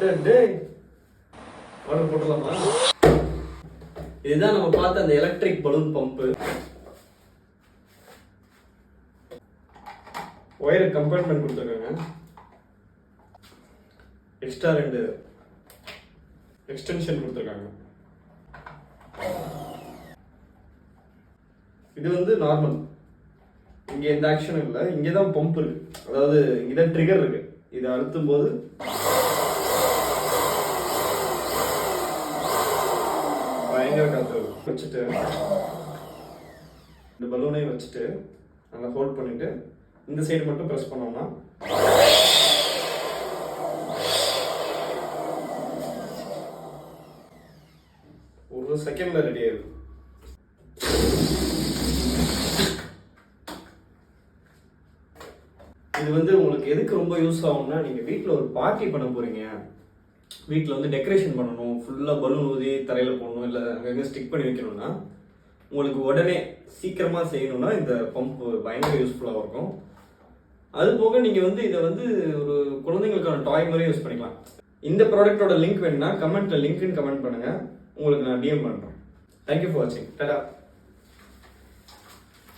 Order போட்டுடலாமா? இதுதான் நம்ம பார்த்த அந்த electric balloon pump. Wire compartment கொடுத்துருக்காங்க. எக்ஸ்ட்ரா 2 எக்ஸ்டென்ஷன் கொடுத்துருக்காங்க. இது வந்து நார்மல். இங்க எந்த ஆக்ஷனும் இல்லை. இங்கதான் பம்ப் இருக்கு, அதாவது இங்கதான் ட்ரிகர் இருக்கு. இதை அழுத்தும் போது பயங்கர காத்து வச்சுட்டு இந்த பலூனையும் வச்சுட்டு நல்லா ஹோல்ட் பண்ணிட்டு இந்த சைடு மட்டும் ப்ரெஸ் பண்ணோம்னா ஒரு செகண்ட்ல ரெடி ஆயிடும். இது வந்து உங்களுக்கு எதுக்கு ரொம்ப யூஸ் ஆகும்னா, நீங்க வீட்டில் ஒரு பார்ட்டி பண்ண போறீங்க, வீட்டில் வந்து டெக்கரேஷன் பண்ணணும், ஃபுல்லாக பலூன் ஊதி தரையில் போடணும், இல்லை அங்கங்கே ஸ்டிக் பண்ணி வைக்கணும்னா உங்களுக்கு உடனே சீக்கிரமாக செய்யணும்னா இந்த பம்ப் பயங்கர யூஸ்ஃபுல்லாக இருக்கும். அது போக நீங்கள் வந்து இதை வந்து ஒரு குழந்தைங்களுக்கான டாய் மாதிரி யூஸ் பண்ணிக்கலாம். இந்த ப்ராடக்டோட லிங்க் வேணும்னா கமெண்ட்டில் லிங்க்னு கமெண்ட் பண்ணுங்கள், உங்களுக்கு நான் டிஎம் பண்ணுறேன். தேங்க்யூ ஃபார் வாட்சிங். டாடா.